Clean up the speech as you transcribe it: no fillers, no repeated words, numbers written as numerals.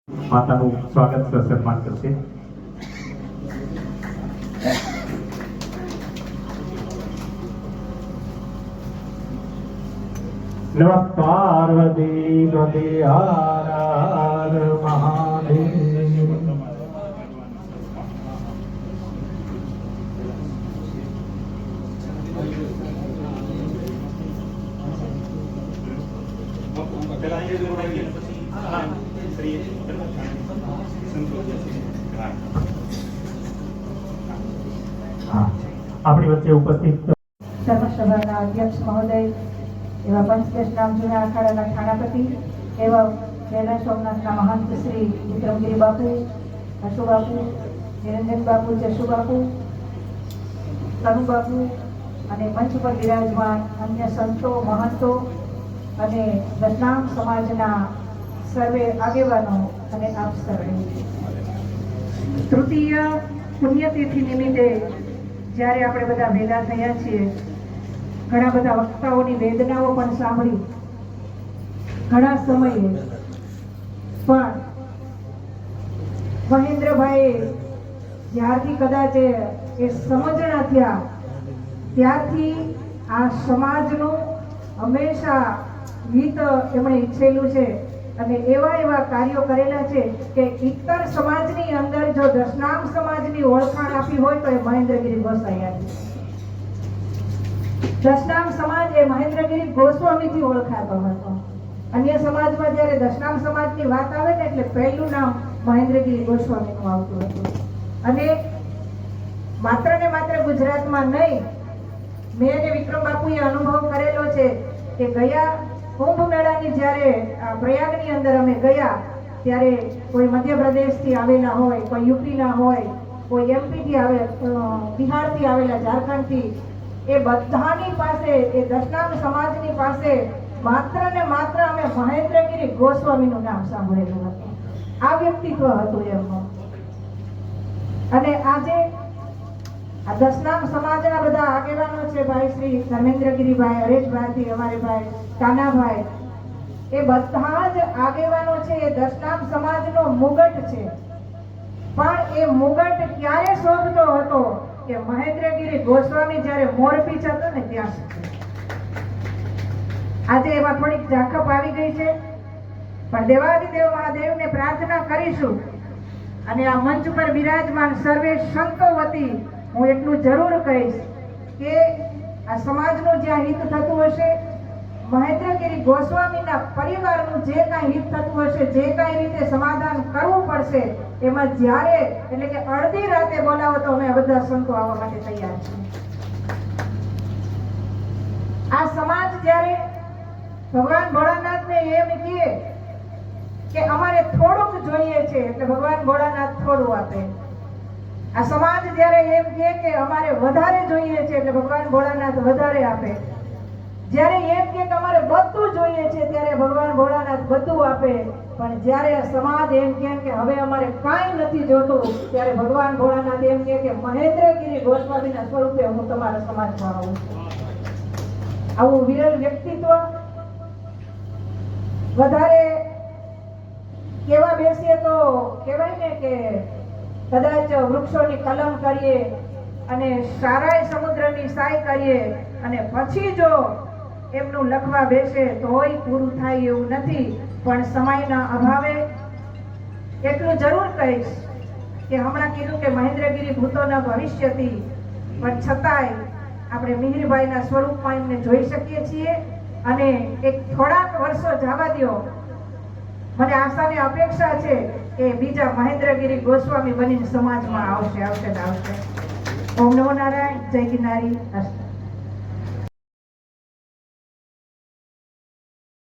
માતાનું સ્વાગત સન્માન કરશે. નમઃ પાર્વતી પતે હર હર મહાદેવ. આપણી વચ્ચે ઉપસ્થિત ધર્મસભાના અધ્યક્ષ મહોદય એવા પંચદેશ નામ જૂના અખાડાના ઠાણાપતિ એવા પહેલા સોમનાથના મહંત શ્રી વિક્રમગીરી બાપુ, અશુ બાપુ, નિરંજન બાપુ, જશુ બાપુ, કનુ બાપુ અને મંચ પર વિરાજમાન અન્ય સંતો, મહંતો અને દશનામ સમાજના સર્વે આગેવાનો અને આપ સર્વે તૃતીય પુણ્યતિથિ નિમિત્તે જ્યારે આપણે બધા ભેગા થયા છીએ, ઘણા બધા વક્તાઓની વેદનાઓ પણ સાંભળી, ઘણા સમયે પણ મહેન્દ્રભાઈ જ્યારથી કદાચ એ સમજણા થયા ત્યારથી આ સમાજનું હંમેશા હિત એમણે ઈચ્છેલું છે અને એવા કાર્યો કરેલા છે કે ઇતર સમાજની અંદર જો દશનામ સમાજની ઓળખાણ આપી હોય તો એ મહેન્દ્રગીરી ગોસાઈયાની. દશનામ સમાજ એ મહેન્દ્રગીરી ગોસ્વામીથી ઓળખાતો હતો. અન્ય સમાજમાં જ્યારે દશનામ સમાજની વાત આવે ને એટલે પહેલું નામ મહેન્દ્રગીરી ગોસ્વામીનું આવતું હતું. અને માત્ર ને માત્ર ગુજરાતમાં નહીં, મેં અને વિક્રમ બાપુએ અનુભવ કરેલો છે કે ગયા કુંભ મેળાની જ્યારે પ્રયાગની અંદર અમે ગયા ત્યારે કોઈ મધ્યપ્રદેશથી આવેલા હોય, કોઈ યુપીના હોય, કોઈ એમપીથી આવે, બિહારથી આવેલા, ઝારખંડથી, એ બધાની પાસે, એ દશનામ સમાજની પાસે માત્ર ને માત્ર અમે મહેન્દ્રગીરી ગોસ્વામીનું નામ સાંભળેલું હતું. આ વ્યક્તિત્વ હતું એમનું. અને આજે આ દશનામ સમાજના બધા આગેવાનો છે, ભાઈ શ્રી ધર્મેન્દ્રગીરીભાઈ, હરેશભાઈ, અમારે ભાઈ કાનાભાઈ, એ બધા જ આગેવાનો છે એ દશનામ સમાજનો મુગટ છે. પણ એ મુગટ ક્યારે શોભતો હતો કે મહેન્દ્રગીરી ગોસ્વામી જ્યારે મોરપીછ હતો ને ત્યાં સુધી. આજે એમાં થોડીક ઝાંખપ આવી ગઈ છે, પણ દેવાધિદેવ મહાદેવને પ્રાર્થના કરીશું અને આ મંચ પર વિરાજમાન સર્વે સંતો વતી હું એટલું જરૂર કહીશ કે આ સમાજનું જ્યાં હિત થતું હશે, મહેન્દ્રગીરી ગોસ્વામીના પરિવારનું જે કાંઈ હિત થતું હશે, જે કાંઈ રીતે સમાધાન કરવું પડશે, એમાં જ્યારે એટલે કે અડધી રાતે બોલાવો તો અમે બધા સંતો આવવા માટે તૈયાર છીએ. આ સમાજ જ્યારે ભગવાન ભોળાનાથને એમ કહે કે અમારે થોડુંક જોઈએ છે એટલે ભગવાન ભોળાનાથ થોડું આપે. આ સમાજ જ્યારે એમ કહે કે અમારે વધારે જોઈએ છે એટલે ભગવાન ભોળાનાથ વધારે આપે. જ્યારે એમ કે અમારે બધું જોઈએ છે ત્યારે ભગવાન ભોળાનાથ બધું આપે. પણ જ્યારે સમાજ એમ કહે કે હવે અમારે કાંઈ નથી જોતું ત્યારે ભગવાન ભોળાનાથ એમ કહે કે મહેન્દ્રગીરી ગોસ્વામીના સ્વરૂપે હું તમારા સમાજમાં આવું છું. આવું વિરલ વ્યક્તિત્વ વધારે કેવા બેસીએ તો કહેવાય ને કે કદાચ વૃક્ષોની કલમ કરીએ અને સારાય સમુદ્રની સાય કરીએ અને પછી જો એમનું લખવા બેસે તોય પૂરું થાય એવું નથી. પણ સમયના અભાવે એટલું જરૂર કહીશ કે હમણાં કીધું કે મહેન્દ્રગીરી ભૂતોના ભવિષ્યથી, પણ છતાંય આપણે મિહિરભાઈના સ્વરૂપમાં એમને જોઈ શકીએ છીએ. અને એક થોડાક વર્ષો જવા દો, મને આશા ને અપેક્ષા છે કે બીજા મહેન્દ્રગીરી ગોસ્વામી બનીને સમાજમાં આવશે. ઓમ નમો નારાયણ. જય ગિરનારી.